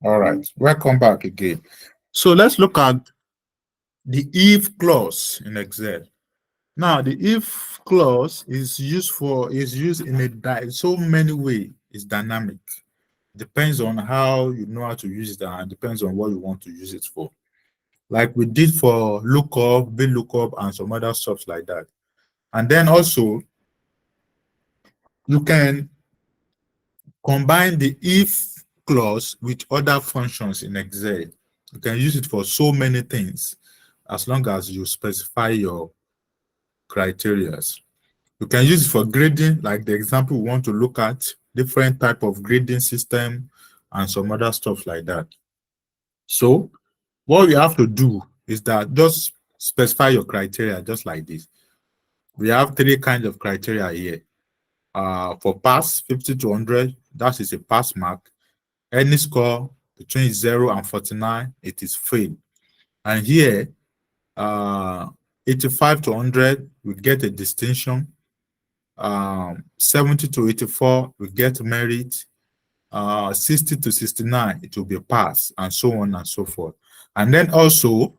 All right, welcome back again. So let's look at the if clause in Excel. Now, the if clause is used in so many ways. It's dynamic. Depends on how you know how to use it and depends on what you want to use it for. Like we did for lookup, VLOOKUP, and some other stuff like that. And then also you can combine the if clause with other functions in Excel. You can use it for so many things as long as you specify your criteria. You can use it for grading, like the example we want to look at, different type of grading system and some other stuff like that. So what we have to do is that just specify your criteria just like this. We have three kinds of criteria here. For pass, 50 to 100, that is a pass mark. Any score between 0 and 49, it is fail. And here, 85 to 100, we get a distinction. 70 to 84, we get merit. 60 to 69, it will be pass, and so on and so forth. And then also,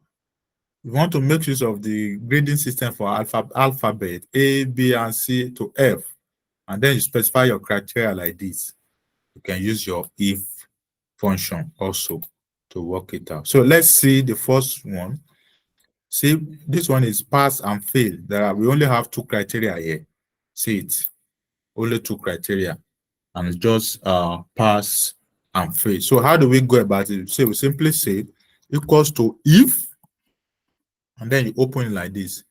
we want to make use of the grading system for alphabet A, B, and C to F. And then you specify your criteria like this. You can use your if function also to work it out. So let's see the first one. See, this one is pass and fail. We only have two criteria here. See it, only two criteria, and it's just pass and fail. So how do we go about it? So we simply say equals to if, and then you open it like this,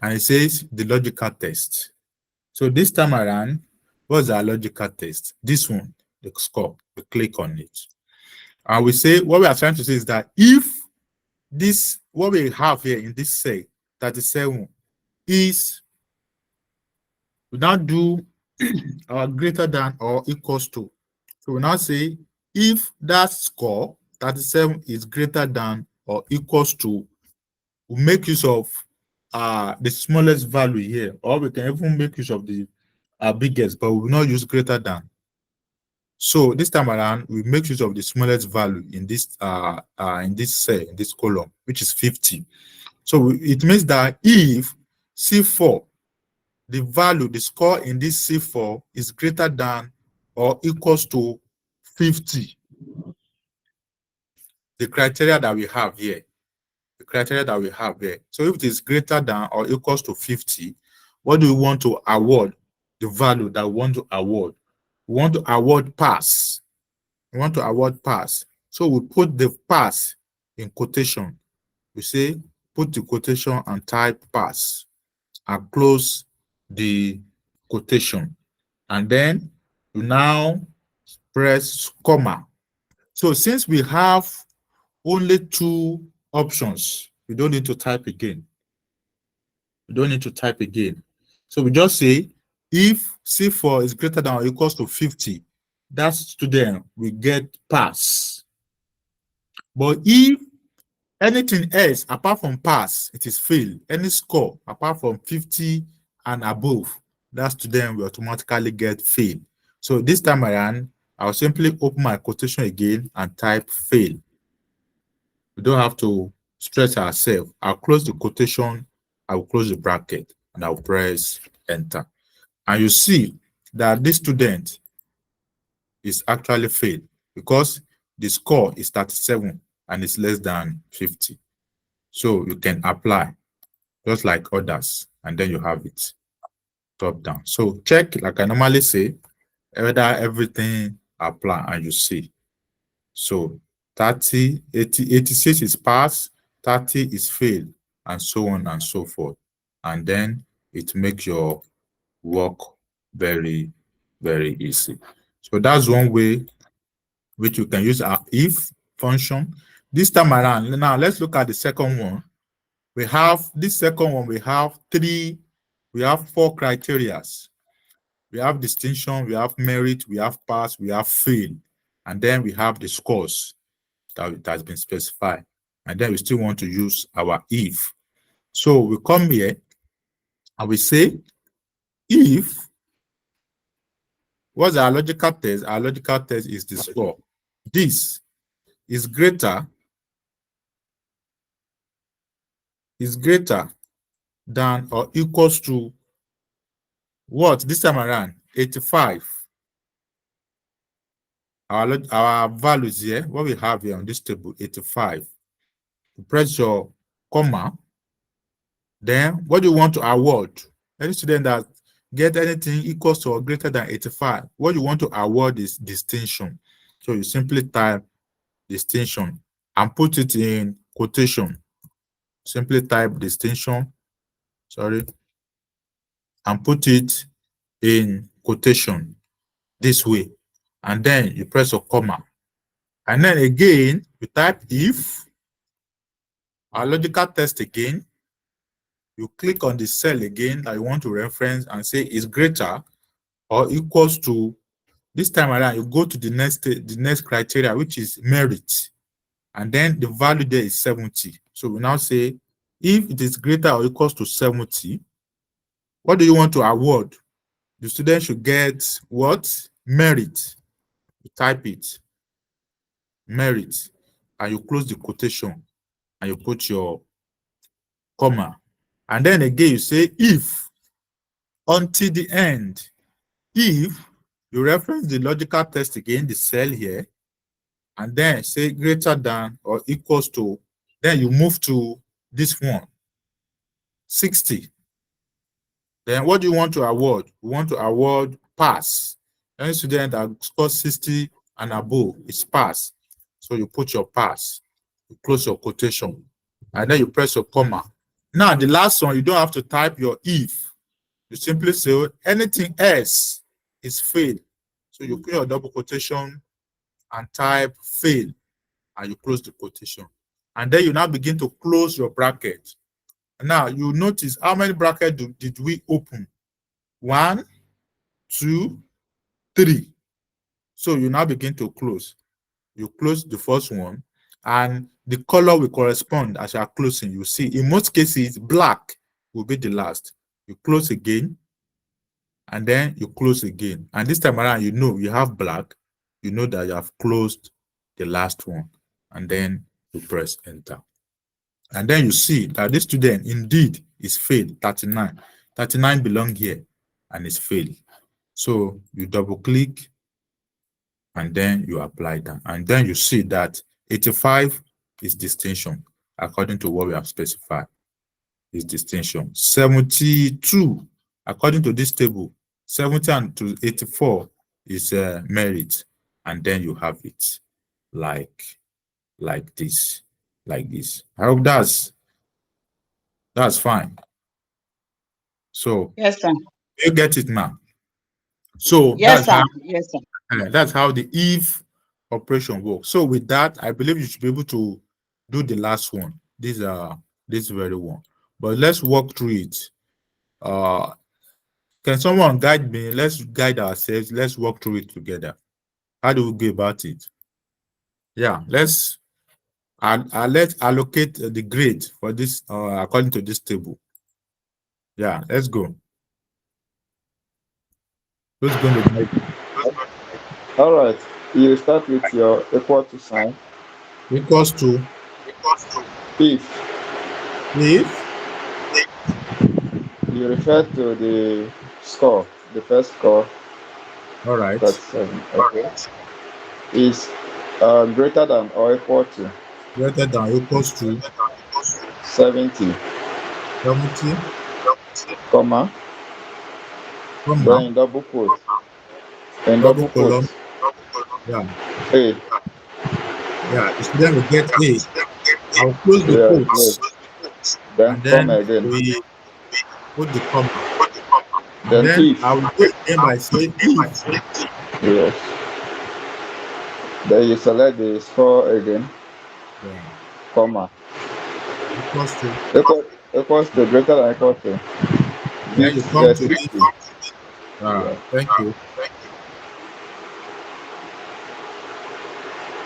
and it says the logical test. So this time around, what's our logical test? This one, the score. We click on it. And we say, what we are trying to say is that if this, what we have here in this cell, 37, is, we now do greater than or equals to. So we now say, if that score, 37, is greater than or equals to, we make use of the smallest value here, or we can even make use of the biggest, but we will not use greater than. So this time around, we make use of the smallest value in this cell, in this column, which is 50. So it means that if C4, the value, the score in this C4 is greater than or equals to 50, the criteria that we have here, So if it is greater than or equals to 50, what do we want to award? The value that we want to award. We want to award pass. So we put the pass in quotation. We say put the quotation and type pass and close the quotation. And then you now press comma. So since we have only two options, we don't need to type again. So we just say if C4 is greater than or equals to 50, that student will get pass. But if anything else apart from pass, it is fail. Any score apart from 50 and above, that student will automatically get fail. So this time around, I'll simply open my quotation again and type fail. We don't have to stress ourselves. I'll close the quotation, I'll close the bracket, and I'll press enter. And you see that this student is actually failed because the score is 37 and it's less than 50. So you can apply just like others, and then you have it top down. So check, like I normally say, whether everything apply, and you see. So 30, 80, 86 is pass, 30 is fail, and so on and so forth. And then it makes your work very, very easy. So that's one way which you can use our if function. This time around, now let's look at the second one. We have this second one, we have four criteria. We have distinction, we have merit, we have pass, we have fail, and then we have the scores that has been specified. And then we still want to use our if. So we come here and we say if, what's our logical test? Our logical test is the score. This is greater than or equals to what this time around? 85. Our values here, what we have here on this table, 85. You press your comma. Then what do you want to award? Any student that get anything equals to or greater than 85, what you want to award is distinction. So you simply type distinction and put it in quotation. Simply type distinction, and put it in quotation this way. And then you press a comma. And then again, you type if, our logical test again. You click on the cell again that you want to reference and say is greater or equals to, this time around, you go to the next criteria, which is merit. And then the value there is 70. So we now say, if it is greater or equals to 70, what do you want to award? The student should get what? Merit. You type it, merit, and you close the quotation, and you put your comma. And then again, you say if, until the end. If you reference the logical test again, the cell here, and then say greater than or equals to, then you move to this one, 60. Then what do you want to award? You want to award pass. Any student that scores 60 and above is pass. So you put your pass, you close your quotation, and then you press your comma. Now, the last one, you don't have to type your if. You simply say anything else is fail. So you put your double quotation and type fail, and you close the quotation. And then you now begin to close your bracket. Now you notice how many brackets did we open? 1, 2, 3. So you now begin to close. You close the first one, and the color will correspond as you are closing. You see, in most cases, black will be the last. You close again, and then you close again. And this time around, you know you have black. You know that you have closed the last one, and then you press enter. And then you see that this student indeed is failed, 39. 39 belong here and is failed. So you double click and then you apply that. And then you see that 85 is distinction according to what we have specified. Is distinction. 72, according to this table, 70 and to 84 is merit. And then you have it like this. I hope that's fine. So Yes, sir. you get it now. So Yes, sir. Yes, sir. that's how the if operation works. So with that, I believe you should be able to do the last one. This very one. But let's walk through it. Can someone guide me? Let's guide ourselves. Let's walk through it together. How do we go about it? Yeah, let's allocate the grade for this according to this table. Yeah, let's go. Who's going to guide? All right. You start with your equal to sign. Equals to If if you refer to the score, the first score, all right, that's 7. Okay. Is greater than or equal to greater than or equals to 70, 70, comma, then in double quotes. In double column. quotes. Yeah. A. Yeah, the student will get A. I'll close the quotes. Then And then comma again. we put the comma. Then And then if. I will go again by saying if. Yes. Then you select the score again. Yeah. Comma. Equals to. Equals to greater than equal to. Then you come to 60. Yeah. Thank you.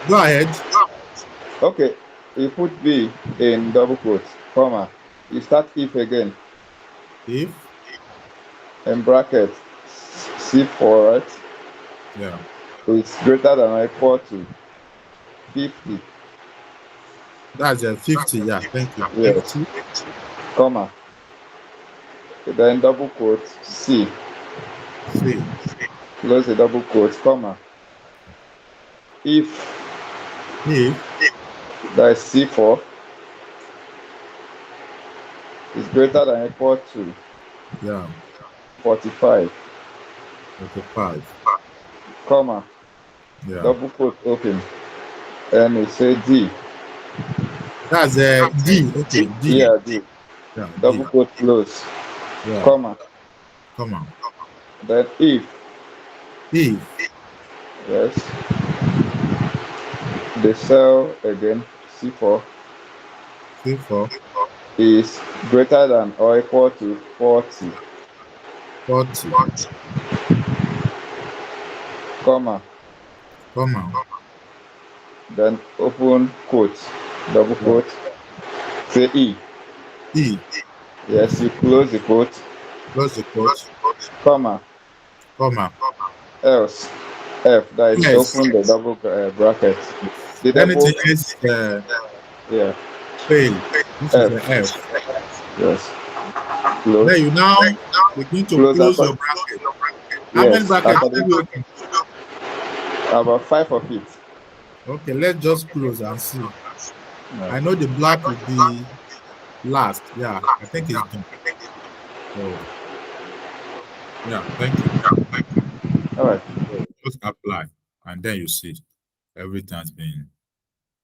Go ahead. Okay. You put B in double quotes, comma. You start if again. If. In bracket. C4, right? Yeah. It's greater than or equal to 50. That's a 50. Yeah, thank you. Yes. 50. Comma. Then double quote C. C. Close the double quote, comma. If If. that is C4 is greater than or equal to Yeah. 45, 45. comma, Yeah. double quote open, and we say D. That's a D. Okay, D. Yeah, D. Yeah, Double D. quote close, Yeah. comma. Come on. Then if, If. yes, the cell again, C4, C4. is greater than or equal to 40, 40. comma, Come on. then open quote, double Yeah. quote, say E. E. Yes, you close the quote, Close the quote. comma, Comma. else, F, that is Yes. open the double bracket. The double, Anything else yeah, fail. This is F, the F. yes, close, Then you now begin to close close after, your bracket. How many yes, brackets after should you the, open? about 5 of it. Okay, let's just close and see. Yeah. I know the black will be last. Yeah, I think it's done. So, yeah, thank you. All right. So just apply, and then you see everything has been.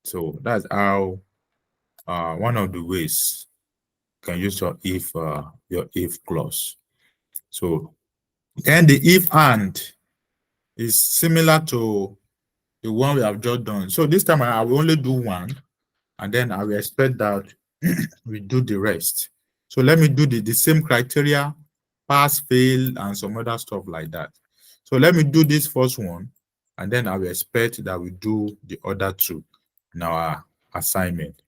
So that's how one of the ways you can use your if clause. So then the if and is similar to the one we have just done. So this time I will only do one, and then I will expect that we do the rest. So let me do the same criteria, pass, fail, and some other stuff like that. So let me do this first one, and then I will expect that we do the other two in our assignment.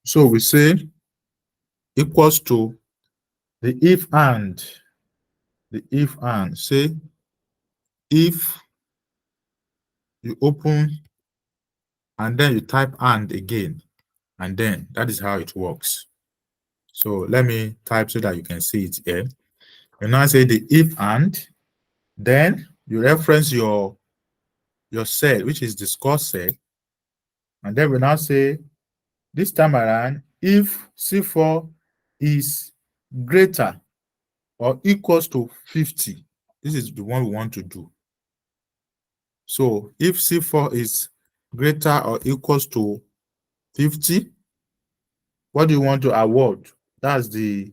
So we say equals to the if and say if you open and then you type and again, and then that is how it works. So let me type so that you can see it here. And now say the if and, then you reference your cell, which is the score cell. And then we now say this time around, if C4 is greater or equals to 50, this is the one we want to do. So if C4 is greater or equals to 50, what do you want to award? That's the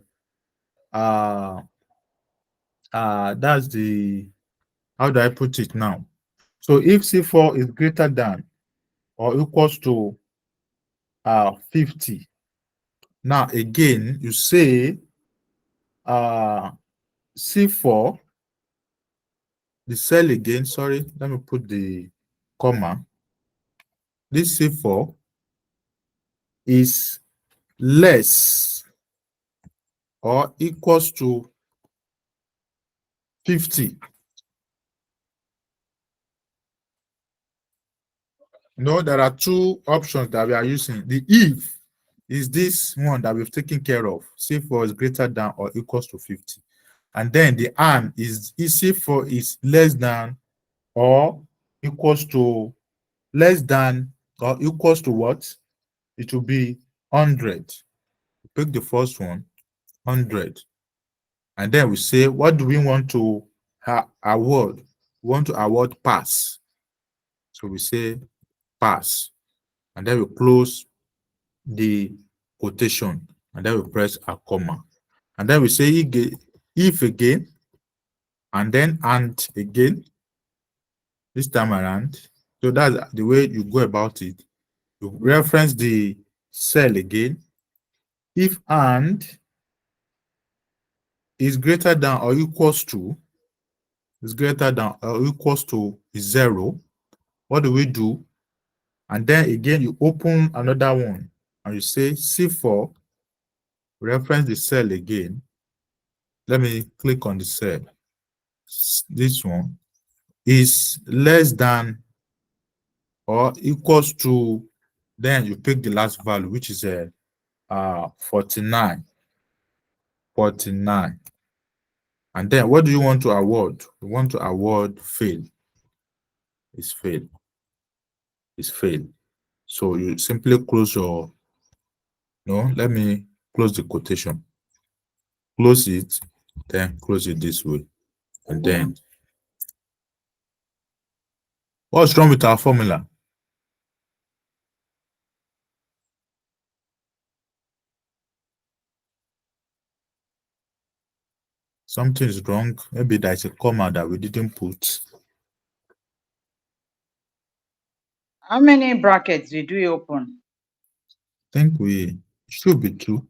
that's the, how do I put it now? So if C4 is greater than or equals to 50, now again you say C4, the cell again, sorry, let me put the comma. This C4 is less or equals to 50. No, there are two options that we are using. The if is this one that we've taken care of. C4 is greater than or equals to 50. And then the and is C4 is less than or equals to less than or equals to what? It will be 100. Pick the first one, 100. And then we say, what do we want to award? We want to award pass. So we say pass. And then we close the quotation. And then we press a comma. And then we say if again, and then and again, this time around. So that's the way you go about it. You reference the cell again. If and is greater than or equals to, is greater than or equals to 0, what do we do? And then again, you open another one and you say C4, reference the cell again. Let me click on the cell. This one is less than or equals to Then you pick the last value, which is 49. 49. And then what do you want to award? You want to award fail. It's fail. It's fail. So you simply close your, no, let me close the quotation. Close it, then close it this way. And then, what's wrong with our formula? Something is wrong. Maybe there's a comma that we didn't put. How many brackets did we open? I think we should be 2.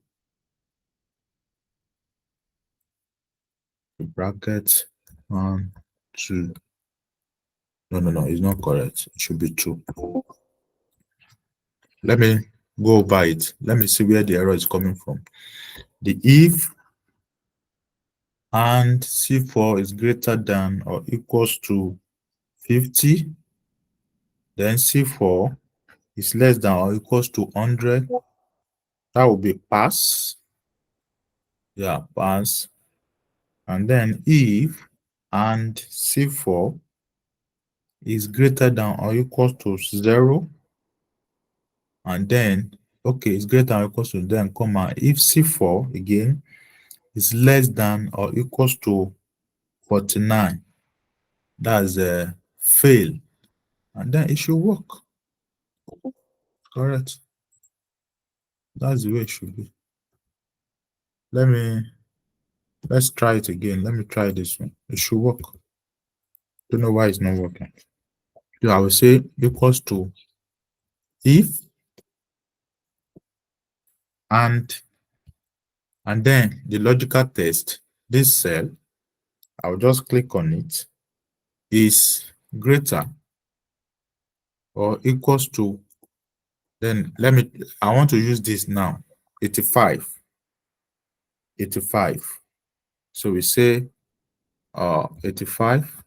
The bracket 1, 2. No, it's not correct. It should be 2. Let me go over it. Let me see where the error is coming from. The if and C4 is greater than or equals to 50, then C4 is less than or equals to 100. That will be pass. Yeah, pass. And then if and C4 is greater than or equals to 0, and then, okay, it's greater than or equals to, then, comma, if C4 again is less than or equals to 49, that's a fail, and then it should work. Correct. That's the way it should be. Let's try it again. Let me try this one. It should work. Don't know why it's not working. So I will say equals to if and then the logical test, this cell, I'll just click on it, is greater or equals to, then I want to use this now, 85. 85. So we say 85.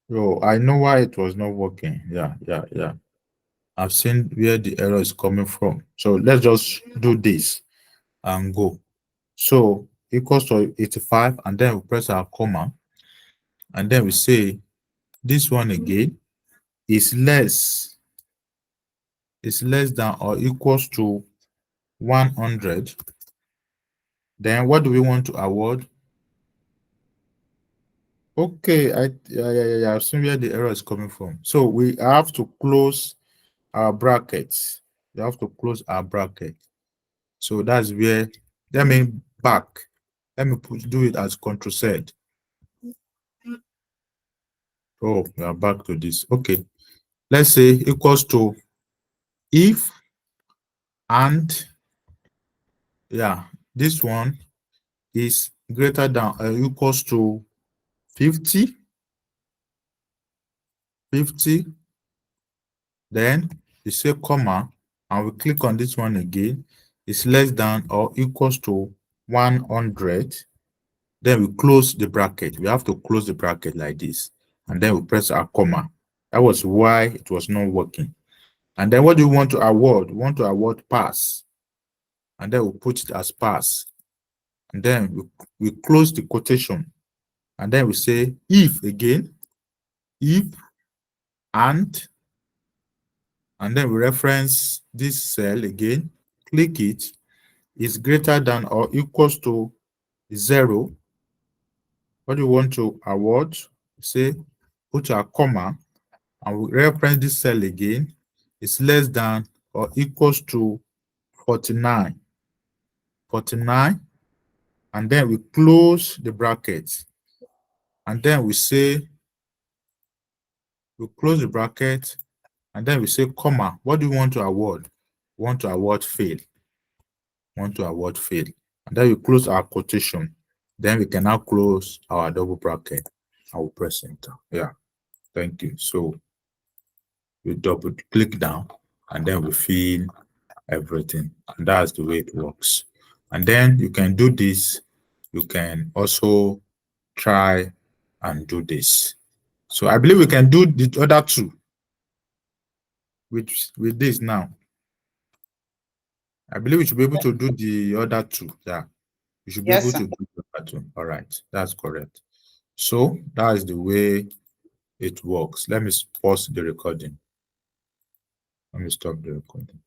So I know why it was not working. Yeah. I've seen where the error is coming from. So let's just do this and go. So equals to 85, and then we press our comma, and then we say this one again is less than or equals to 100. Then what do we want to award? Okay, yeah. I've seen where the error is coming from. So we have to close our brackets. We have to close our bracket. So that's where, let me back. Let me do it as Control Z. Oh, we are back to this. Okay. Let's say equals to if and, yeah, this one is greater than or equals to 50. Then you say comma, and we click on this one again. It's less than or equals to 100. Then we close the bracket. We have to close the bracket like this, and then we press our comma. That was why it was not working. And then what do we want to award? We want to award pass, and then we put it as pass. And then we close the quotation, and then we say if again, if and then we reference this cell again, click it, is greater than or equals to 0. What do you want to award? Say, put a comma, and we reference this cell again, is less than or equals to 49. 49, and then we close the bracket, and then we say, we close the bracket, and then we say comma. What do we want to award? We want to award fail. Want to award fail. And then we close our quotation. Then we can now close our double bracket. I will press enter. Yeah, thank you. So we double click down, and then we fill everything. And that's the way it works. And then you can do this. You can also try and do this. So I believe we can do the other two with this now. I believe we should be able to do the other two. Yeah, we should be Yes, able sir. to do the other two. All right, that's correct. So that is the way it works. Let me pause the recording. Let me stop the recording.